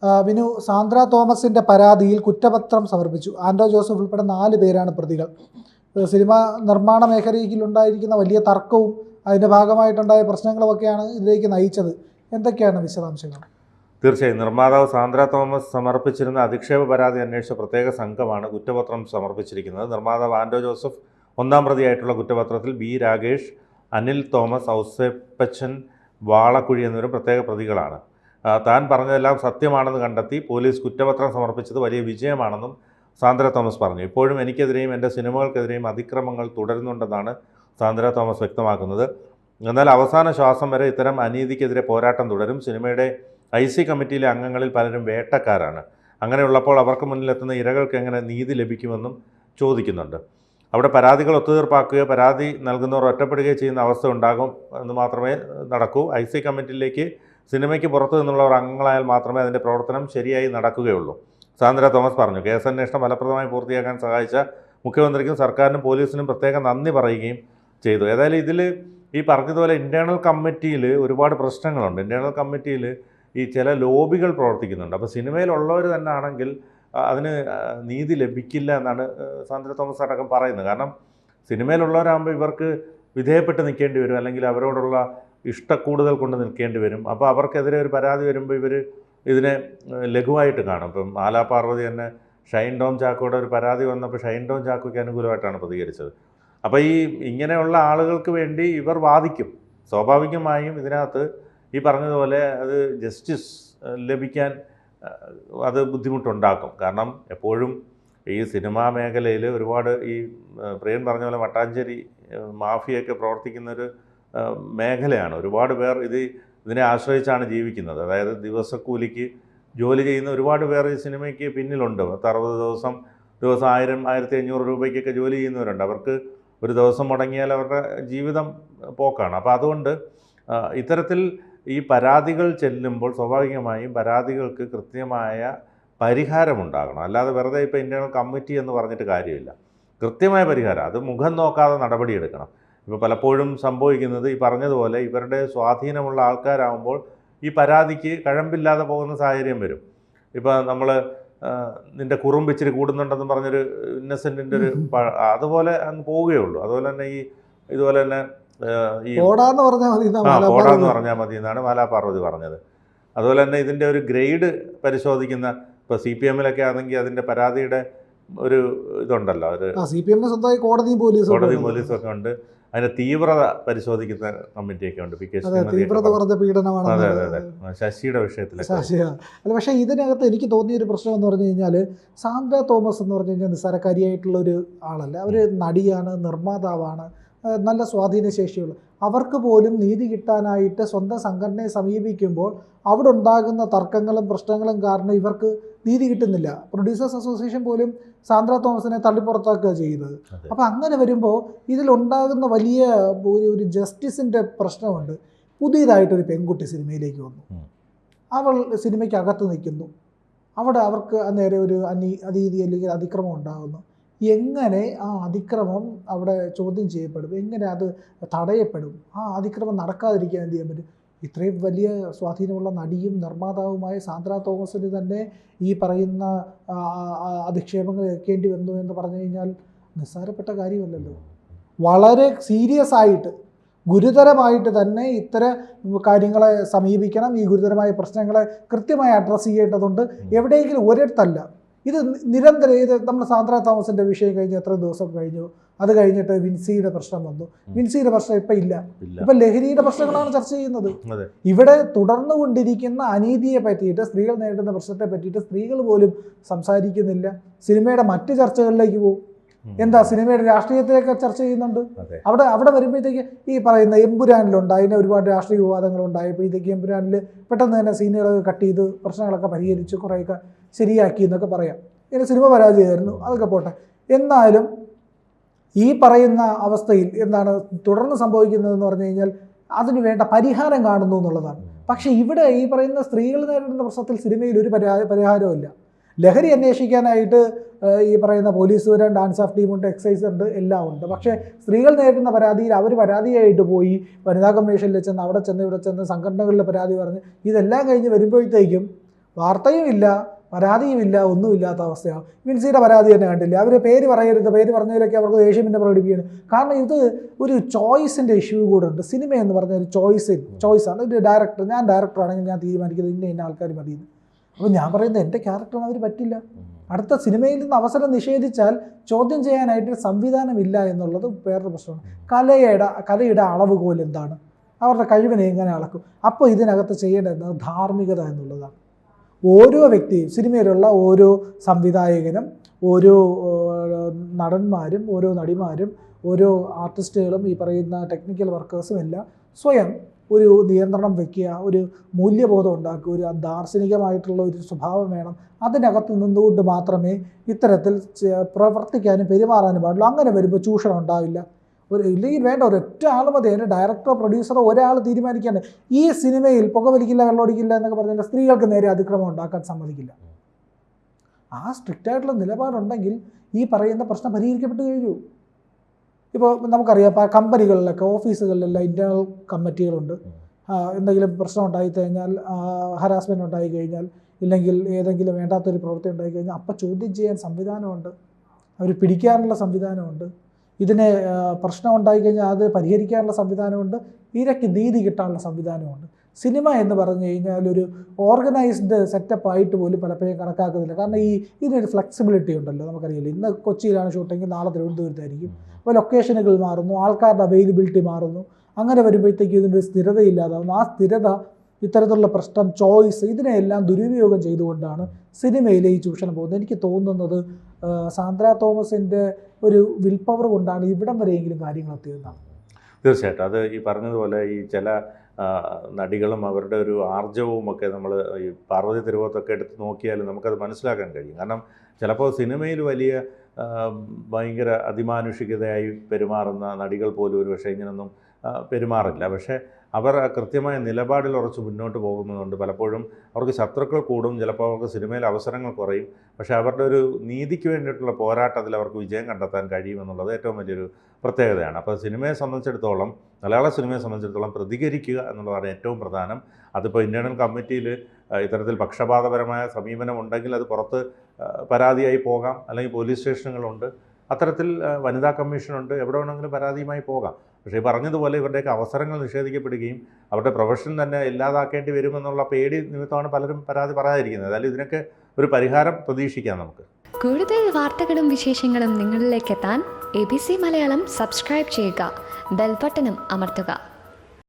വിനു, സാന്ദ്ര തോമസിൻ്റെ പരാതിയിൽ കുറ്റപത്രം സമർപ്പിച്ചു. ആൻഡോ ജോസഫ് ഉൾപ്പെടെ 4 പേരാണ് പ്രതികൾ. സിനിമ നിർമ്മാണ മേഖലയിലുണ്ടായിരിക്കുന്ന വലിയ തർക്കവും അതിൻ്റെ ഭാഗമായിട്ടുണ്ടായ പ്രശ്നങ്ങളുമൊക്കെയാണ് ഇതിലേക്ക് നയിച്ചത്. എന്തൊക്കെയാണ് വിശദാംശങ്ങൾ? തീർച്ചയായും നിർമ്മാതാവ് സാന്ദ്ര തോമസ് സമർപ്പിച്ചിരുന്ന അധിക്ഷേപ പരാതി അന്വേഷിച്ച പ്രത്യേക സംഘമാണ് കുറ്റപത്രം സമർപ്പിച്ചിരിക്കുന്നത്. നിർമ്മാതാവ് ആൻഡോ ജോസഫ് 1-ാം പ്രതിയായിട്ടുള്ള കുറ്റപത്രത്തിൽ ബി രാഗേഷ്, അനിൽ തോമസ്, ഔസേപ്പച്ചൻ, വാളക്കുഴി എന്നിവരും പ്രത്യേക പ്രതികളാണ്. താൻ പറഞ്ഞതെല്ലാം സത്യമാണെന്ന് കണ്ടെത്തി പോലീസ് കുറ്റപത്രം സമർപ്പിച്ചത് വലിയ വിജയമാണെന്നും സാന്ദ്ര തോമസ് പറഞ്ഞു. ഇപ്പോഴും എനിക്കെതിരെയും എൻ്റെ സിനിമകൾക്കെതിരെയും അതിക്രമങ്ങൾ തുടരുന്നുണ്ടെന്നാണ് സാന്ദ്ര തോമസ് വ്യക്തമാക്കുന്നത്. എന്നാൽ അവസാന ശ്വാസം വരെ ഇത്തരം അനീതിക്കെതിരെ പോരാട്ടം തുടരും. സിനിമയുടെ IC കമ്മിറ്റിയിലെ അംഗങ്ങളിൽ പലരും വേട്ടക്കാരാണ്. അങ്ങനെയുള്ളപ്പോൾ അവർക്ക് മുന്നിലെത്തുന്ന ഇരകൾക്ക് എങ്ങനെ നീതി ലഭിക്കുമെന്നും ചോദിക്കുന്നുണ്ട്. അവിടെ പരാതികൾ ഒത്തുതീർപ്പാക്കുകയോ പരാതി നൽകുന്നവർ ഒറ്റപ്പെടുകയോ ചെയ്യുന്ന അവസ്ഥ ഉണ്ടാകും എന്ന് മാത്രമേ നടക്കൂ. IC കമ്മിറ്റിയിലേക്ക് സിനിമയ്ക്ക് പുറത്തു നിന്നുള്ളവർ അംഗങ്ങളായാൽ മാത്രമേ അതിൻ്റെ പ്രവർത്തനം ശരിയായി നടക്കുകയുള്ളൂ. സാന്ദ്ര തോമസ് പറഞ്ഞു. കേസന്വേഷണം ഫലപ്രദമായി പൂർത്തിയാക്കാൻ സഹായിച്ച മുഖ്യമന്ത്രിക്കും സർക്കാരിനും പോലീസിനും പ്രത്യേകം നന്ദി പറയുകയും ചെയ്തു. ഏതായാലും ഇതിൽ ഈ പറഞ്ഞതുപോലെ ഇൻറ്റേർണൽ കമ്മിറ്റിയിൽ ഒരുപാട് പ്രശ്നങ്ങളുണ്ട്. ഇൻറ്റേർണൽ കമ്മിറ്റിയിൽ ഈ ചില ലോബികൾ പ്രവർത്തിക്കുന്നുണ്ട്. അപ്പോൾ സിനിമയിലുള്ളവർ തന്നെ ആണെങ്കിൽ അതിന് നീതി ലഭിക്കില്ല എന്നാണ് സാന്ദ്ര തോമസ് അടക്കം പറയുന്നത്. കാരണം സിനിമയിലുള്ളവരാകുമ്പോൾ ഇവർക്ക് വിധേയപ്പെട്ട് നിൽക്കേണ്ടി വരും, അല്ലെങ്കിൽ അവരോടുള്ള ഇഷ്ടക്കൂടുതൽ കൊണ്ട് നിൽക്കേണ്ടി വരും. അപ്പോൾ അവർക്കെതിരെ ഒരു പരാതി വരുമ്പോൾ ഇവർ ഇതിനെ ലഘുവായിട്ട് കാണും. ഇപ്പം മാലാപാർവതി തന്നെ ഷൈൻ ടോം ചാക്കോയുടെ ഒരു പരാതി വന്നപ്പോൾ ഷൈൻ ടോം ചാക്കോയ്ക്ക് അനുകൂലമായിട്ടാണ് പ്രതികരിച്ചത്. അപ്പോൾ ഈ ഇങ്ങനെയുള്ള ആളുകൾക്ക് വേണ്ടി ഇവർ വാദിക്കും. സ്വാഭാവികമായും ഇതിനകത്ത് ഈ പറഞ്ഞതുപോലെ അത് ജസ്റ്റിസ് ലഭിക്കാൻ അത് ബുദ്ധിമുട്ടുണ്ടാക്കും. കാരണം എപ്പോഴും ഈ സിനിമാ മേഖലയിൽ ഒരുപാട് ഈ പ്രിയൻ പറഞ്ഞ പോലെ മട്ടാഞ്ചേരി മാഫിയൊക്കെ പ്രവർത്തിക്കുന്നൊരു മേഖലയാണ്. ഒരുപാട് പേർ ഇതിനെ ആശ്രയിച്ചാണ് ജീവിക്കുന്നത്. അതായത് ദിവസക്കൂലിക്ക് ജോലി ചെയ്യുന്ന ഒരുപാട് പേർ ഈ സിനിമയ്ക്ക് പിന്നിലുണ്ട്. 60 ദിവസം 1000, 1500 രൂപയ്ക്കൊക്കെ ജോലി ചെയ്യുന്നവരുണ്ട്. അവർക്ക് ഒരു ദിവസം മുടങ്ങിയാൽ അവരുടെ ജീവിതം പോക്കാണ്. അപ്പോൾ അതുകൊണ്ട് ഇത്തരത്തിൽ ഈ പരാതികൾ ചെല്ലുമ്പോൾ സ്വാഭാവികമായും പരാതികൾക്ക് കൃത്യമായ പരിഹാരമുണ്ടാകണം. അല്ലാതെ വെറുതെ ഇപ്പോൾ ഇൻറ്റേർണൽ കമ്മിറ്റി എന്ന് പറഞ്ഞിട്ട് കാര്യമില്ല. കൃത്യമായ പരിഹാരം, അത് മുഖം നോക്കാതെ നടപടിയെടുക്കണം. ഇപ്പോൾ പലപ്പോഴും സംഭവിക്കുന്നത് ഈ പറഞ്ഞതുപോലെ ഇവരുടെ സ്വാധീനമുള്ള ആൾക്കാരാകുമ്പോൾ ഈ പരാതിക്ക് കഴമ്പില്ലാതെ പോകുന്ന സാഹചര്യം വരും. ഇപ്പോൾ നമ്മൾ നിൻ്റെ കുറുമ്പ് ഇച്ചിരി കൂടുന്നുണ്ടെന്ന് പറഞ്ഞൊരു ഇന്നസെൻറ്റിൻ്റെ ഒരു അതുപോലെ അങ്ങ് പോവുകയുള്ളൂ. അതുപോലെ തന്നെ ഇതുപോലെ തന്നെ ഈ പോടാന്ന് പറഞ്ഞാൽ മതി എന്നാണ് മാലാപാർവതി പറഞ്ഞത്. അതുപോലെ തന്നെ ഇതിൻ്റെ ഒരു ഗ്രേഡ് പരിശോധിക്കുന്ന, ഇപ്പോൾ CPM-ലൊക്കെ ആണെങ്കിൽ അതിൻ്റെ പരാതിയുടെ ഒരു ഇതുണ്ടല്ലോ, ഒരു സ്വന്തമായി കോടതിയും പോലീസൊക്കെ ഉണ്ട്. അതിൻ്റെ തീവ്രത പരിശോധിക്കുന്ന കമ്മിറ്റിയൊക്കെ ഉണ്ട്. അതെ അതെ അതെ, ശശിയുടെ വിഷയത്തിലൊക്കെ. അല്ല, പക്ഷേ ഇതിനകത്ത് എനിക്ക് തോന്നിയൊരു പ്രശ്നം എന്ന് പറഞ്ഞു കഴിഞ്ഞാൽ, സാന്ദ്ര തോമസ് എന്ന് പറഞ്ഞു കഴിഞ്ഞാൽ നിസ്സാരക്കാരിയായിട്ടുള്ളൊരു ആളല്ല. അവർ നടിയാണ്, നിർമ്മാതാവാണ്, നല്ല സ്വാധീനശേഷിയുള്ള. അവർക്ക് പോലും നീതി കിട്ടാനായിട്ട് സ്വന്തം സംഘടനയെ സമീപിക്കുമ്പോൾ അവിടെ ഉണ്ടാകുന്ന തർക്കങ്ങളും പ്രശ്നങ്ങളും കാരണം ഇവർക്ക് നീതി കിട്ടുന്നില്ല. പ്രൊഡ്യൂസേഴ്സ് അസോസിയേഷൻ പോലും സാന്ദ്ര തോമസിനെ തള്ളിപ്പുറത്താക്കുക ചെയ്യുന്നത്. അപ്പോൾ അങ്ങനെ വരുമ്പോൾ ഇതിലുണ്ടാകുന്ന വലിയ ഒരു ജസ്റ്റിസിൻ്റെ പ്രശ്നമുണ്ട്. പുതിയതായിട്ടൊരു പെൺകുട്ടി സിനിമയിലേക്ക് വന്നു, അവൾ സിനിമയ്ക്കകത്ത് നിൽക്കുന്നു, അവിടെ അവർക്ക് നേരെ ഒരു അനീതി അല്ലെങ്കിൽ അതിക്രമം ഉണ്ടാകുന്നു. എങ്ങനെ ആ അതിക്രമം അവിടെ ചോദ്യം ചെയ്യപ്പെടും, എങ്ങനെ അത് തടയപ്പെടും, ആ അതിക്രമം നടക്കാതിരിക്കാൻ എന്ത് ചെയ്യാൻ പറ്റും? ഇത്രയും വലിയ സ്വാധീനമുള്ള നടിയും നിർമ്മാതാവുമായ സാന്ദ്ര തോമസിന് തന്നെ ഈ പറയുന്ന അധിക്ഷേപങ്ങൾ ഏൽക്കേണ്ടി വന്നു എന്ന് പറഞ്ഞു കഴിഞ്ഞാൽ നിസ്സാരപ്പെട്ട കാര്യമല്ലല്ലോ. വളരെ സീരിയസ് ആയിട്ട് ഗുരുതരമായിട്ട് തന്നെ ഇത്തരം കാര്യങ്ങളെ സമീപിക്കണം. ഈ ഗുരുതരമായ പ്രശ്നങ്ങളെ കൃത്യമായി അഡ്രസ്സ് ചെയ്യേണ്ടതുണ്ട്. എവിടെയെങ്കിലും ഒരിടത്തല്ല, ഇത് നിരന്തരം. ഇത് നമ്മൾ സാന്ദ്ര തോമസിൻ്റെ വിഷയം കഴിഞ്ഞ് എത്ര ദിവസം കഴിഞ്ഞു, അത് കഴിഞ്ഞിട്ട് വിൻസിയുടെ പ്രശ്നം വന്നു. വിൻസിയുടെ പ്രശ്നം ഇപ്പം ഇല്ല. ഇപ്പം ലഹരിയുടെ പ്രശ്നങ്ങളാണ് ചർച്ച ചെയ്യുന്നത്. ഇവിടെ തുടർന്നുകൊണ്ടിരിക്കുന്ന അനീതിയെ പറ്റിയിട്ട്, സ്ത്രീകൾ നേരിടുന്ന പ്രശ്നത്തെ പറ്റിയിട്ട് സ്ത്രീകൾ പോലും സംസാരിക്കുന്നില്ല. സിനിമയുടെ മറ്റ് ചർച്ചകളിലേക്ക് പോകും. എന്താ, സിനിമയുടെ രാഷ്ട്രീയത്തെയൊക്കെ ചർച്ച ചെയ്യുന്നുണ്ട്. അവിടെ വരുമ്പോഴത്തേക്ക് ഈ പറയുന്ന എമ്പുരാനിലുണ്ടായി ഒരുപാട് രാഷ്ട്രീയ വിവാദങ്ങളുണ്ടായപ്പോഴത്തേക്ക് എമ്പുരാനിൽ പെട്ടെന്ന് തന്നെ സീനുകളൊക്കെ കട്ട് ചെയ്ത് പ്രശ്നങ്ങളൊക്കെ പരിഹരിച്ച് കുറേയൊക്കെ ശരിയാക്കി എന്നൊക്കെ പറയാം. ഇങ്ങനെ സിനിമ പരാജയമായിരുന്നു, അതൊക്കെ പോട്ടെ. എന്നാലും ഈ പറയുന്ന അവസ്ഥയിൽ എന്താണ് തുടർന്ന് സംഭവിക്കുന്നതെന്ന് പറഞ്ഞു കഴിഞ്ഞാൽ അതിന് വേണ്ട പരിഹാരം കാണുന്നു എന്നുള്ളതാണ്. പക്ഷേ ഇവിടെ ഈ പറയുന്ന സ്ത്രീകൾ നേരിടുന്ന പ്രശ്നത്തിൽ സിനിമയിൽ ഒരു പരിഹാരവും. ലഹരി അന്വേഷിക്കാനായിട്ട് ഈ പറയുന്ന പോലീസുകാരും ഡാൻസ് ഓഫ് ടീമുണ്ട്, എക്സൈസ് ഉണ്ട്, എല്ലാം ഉണ്ട്. പക്ഷേ സ്ത്രീകൾ നേരിടുന്ന പരാതിയിൽ അവർ പരാതിയായിട്ട് പോയി വനിതാ കമ്മീഷനിൽ ചെന്ന് അവിടെ ചെന്ന് ഇവിടെ ചെന്ന് സംഘടനകളിൽ പരാതി പറഞ്ഞ് ഇതെല്ലാം കഴിഞ്ഞ് വരുമ്പോഴത്തേക്കും വാർത്തയും ഇല്ല, പരാതിയുമില്ല, ഒന്നുമില്ലാത്ത അവസ്ഥയാണ്. വിൻസിയുടെ പരാതി തന്നെ കണ്ടില്ല. അവർ പേര് പറയരുത്, പേര് പറഞ്ഞതിലൊക്കെ അവർക്ക് ദേഷ്യം പിന്നെ പ്രകടിപ്പിക്കുകയാണ്. കാരണം ഇത് ഒരു ചോയ്സിൻ്റെ ഇഷ്യൂ കൂടെ ഉണ്ട്. സിനിമ എന്ന് പറഞ്ഞാൽ ഒരു ചോയ്സാണ്. ഒരു ഡയറക്ടർ, ഞാൻ ഡയറക്ടറാണെങ്കിൽ ഞാൻ തീരുമാനിക്കുന്നത് ഇന്ന ആൾക്കാർ മതിയെന്ന്. അപ്പോൾ ഞാൻ പറയുന്നത് എൻ്റെ ക്യാരക്ടറിന് അവർ പറ്റില്ല. അടുത്ത സിനിമയിൽ നിന്ന് അവസരം നിഷേധിച്ചാൽ ചോദ്യം ചെയ്യാനായിട്ട് സംവിധാനമില്ല എന്നുള്ളത് വേറൊരു പ്രശ്നമാണ്. കലയുടെ അളവുകോൽ എന്താണ്, അവരുടെ കഴിവിനെ എങ്ങനെ അളക്കും? അപ്പോൾ ഇതിനകത്ത് ചെയ്യേണ്ടത് ധാർമ്മികത എന്നുള്ളതാണ്. ഓരോ വ്യക്തിയും, സിനിമയിലുള്ള ഓരോ സംവിധായകനും, ഓരോ നടന്മാരും, ഓരോ നടിമാരും, ഓരോ ആർട്ടിസ്റ്റുകളും, ഈ പറയുന്ന ടെക്നിക്കൽ വർക്കേഴ്സും എല്ലാം സ്വയം ഒരു നിയന്ത്രണം വയ്ക്കുക, ഒരു മൂല്യബോധം ഉണ്ടാക്കുക, ഒരു ദാർശനികമായിട്ടുള്ള ഒരു സ്വഭാവം വേണം. അതിനകത്ത് നിന്നുകൊണ്ട് മാത്രമേ ഇത്തരത്തിൽ പ്രവർത്തിക്കാനും പെരുമാറാനും പാടുള്ളൂ. അങ്ങനെ വരുമ്പോൾ ചൂഷണം ഉണ്ടാവില്ല. ഇല്ലെങ്കിൽ വേണ്ട ഒരൊറ്റ ആൾ മതി. അതിൻ്റെ ഡയറക്ടറോ പ്രൊഡ്യൂസറോ ഒരാൾ തീരുമാനിക്കാണ്ട് ഈ സിനിമയിൽ പുകവലിക്കില്ല, വെള്ളമടിക്കില്ല എന്നൊക്കെ പറഞ്ഞാൽ സ്ത്രീകൾക്ക് നേരെ അതിക്രമം ഉണ്ടാക്കാൻ സമ്മതിക്കില്ല. ആ സ്ട്രിക്റ്റായിട്ടുള്ള നിലപാടുണ്ടെങ്കിൽ ഈ പറയുന്ന പ്രശ്നം പരിഹരിക്കപ്പെട്ട് കഴിഞ്ഞു. ഇപ്പോൾ നമുക്കറിയാം, ഇപ്പോൾ കമ്പനികളിലൊക്കെ, ഓഫീസുകളിലെല്ലാം ഇൻറ്റേർണൽ കമ്മിറ്റികളുണ്ട്. എന്തെങ്കിലും പ്രശ്നം ഉണ്ടായിക്കഴിഞ്ഞാൽ, ഹരാസ്മെൻറ്റ് ഉണ്ടായിക്കഴിഞ്ഞാൽ, ഇല്ലെങ്കിൽ ഏതെങ്കിലും വേണ്ടാത്തൊരു പ്രവൃത്തി ഉണ്ടായിക്കഴിഞ്ഞാൽ അപ്പം ചോദ്യം ചെയ്യാൻ സംവിധാനമുണ്ട്, അവർ പിടിക്കാനുള്ള സംവിധാനമുണ്ട്, ഇതിനെ പ്രശ്നം ഉണ്ടായിക്കഴിഞ്ഞാൽ അത് പരിഹരിക്കാനുള്ള സംവിധാനമുണ്ട്, ഇരയ്ക്ക് നീതി കിട്ടാനുള്ള സംവിധാനമുണ്ട്. സിനിമ എന്ന് പറഞ്ഞു കഴിഞ്ഞാൽ ഒരു ഓർഗനൈസ്ഡ് സെറ്റപ്പായിട്ട് പോലും പലപ്പോഴും കണക്കാക്കുന്നില്ല. കാരണം ഇതിനൊരു ഫ്ലെക്സിബിലിറ്റി ഉണ്ടല്ലോ. നമുക്കറിയില്ല, ഇന്ന് കൊച്ചിയിലാണ് ഷൂട്ടിങ്, നാളെ തിരുവനന്തപുരത്തായിരിക്കും. അപ്പോൾ ലൊക്കേഷനുകൾ മാറുന്നു, ആൾക്കാരുടെ അവൈലബിലിറ്റി മാറുന്നു. അങ്ങനെ വരുമ്പോഴത്തേക്ക് ഇതിൻ്റെ സ്ഥിരതയില്ലാതാവുന്നു. ആ സ്ഥിരത, ഇത്തരത്തിലുള്ള പ്രശ്നം, ചോയ്സ്, ഇതിനെല്ലാം ദുരുപയോഗം ചെയ്തുകൊണ്ടാണ് സിനിമയിലെ ഈ ചൂഷണം പോകുന്നത്. എനിക്ക് തോന്നുന്നത് സാന്ദ്ര തോമസിൻ്റെ ഒരു വിൽ പവർ കൊണ്ടാണ് ഇവിടം വരെയെങ്കിലും കാര്യങ്ങൾ എത്തിയതെന്നാണ്. തീർച്ചയായിട്ടും അത് ഈ പറഞ്ഞതുപോലെ ഈ ചില നടികളും അവരുടെ ഒരു ആർജവും ഒക്കെ നമ്മൾ ഈ പാർവതി തിരുവോത്തൊക്കെ എടുത്ത് നോക്കിയാൽ നമുക്കത് മനസ്സിലാക്കാൻ കഴിയും. കാരണം ചിലപ്പോൾ സിനിമയിൽ വലിയ ഭയങ്കര അതിമാനുഷികതയായി പെരുമാറുന്ന നടികൾ പോലും ഒരു പക്ഷേ ഇങ്ങനൊന്നും പെരുമാറില്ല. പക്ഷേ അവർ കൃത്യമായ നിലപാടിൽ ഉറച്ച് മുന്നോട്ട് പോകുന്നതുകൊണ്ട് പലപ്പോഴും അവർക്ക് ശത്രുക്കൾ കൂടും, ചിലപ്പോൾ അവർക്ക് സിനിമയിൽ അവസരങ്ങൾ കുറയും. പക്ഷേ അവരുടെ ഒരു നീതിക്ക് വേണ്ടിയിട്ടുള്ള പോരാട്ടത്തിൽ അവർക്ക് വിജയം കണ്ടെത്താൻ കഴിയുമെന്നുള്ളത് ഏറ്റവും വലിയൊരു പ്രത്യേകതയാണ്. അപ്പോൾ സിനിമയെ സംബന്ധിച്ചിടത്തോളം, മലയാള സിനിമയെ സംബന്ധിച്ചിടത്തോളം പ്രതികരിക്കുക എന്നുള്ളതാണ് ഏറ്റവും പ്രധാനം. അതിപ്പോൾ ഇൻറ്റേർണൽ കമ്മിറ്റിയിൽ ഇത്തരത്തിൽ പക്ഷപാതപരമായ സമീപനം ഉണ്ടെങ്കിൽ അത് പുറത്ത് പരാതിയായി പോകാം, അല്ലെങ്കിൽ പോലീസ് സ്റ്റേഷനുകളുണ്ട്, അത്തരത്തിൽ വനിതാ കമ്മീഷനുണ്ട്, എവിടെ വേണമെങ്കിലും പരാതിയുമായി പോകാം. പക്ഷേ ഈ പറഞ്ഞതുപോലെ ഇവരുടെയൊക്കെ അവസരങ്ങൾ നിഷേധിക്കപ്പെടുകയും അവരുടെ പ്രൊഫഷൻ തന്നെ ഇല്ലാതാക്കേണ്ടി വരുമെന്നുള്ള പേടി നിമിത്തമാണ് പലരും പരാതി പറയാതിരിക്കുന്നത്. അതായത് ഇതിനൊക്കെ ഒരു പരിഹാരം പ്രതീക്ഷിക്കാം നമുക്ക്. കൂടുതൽ വാർത്തകളും വിശേഷങ്ങളും നിങ്ങളിലേക്ക് എത്താൻ ABC മലയാളം സബ്സ്ക്രൈബ് ചെയ്യുക, ബെൽ ബട്ടണും അമർത്തുക.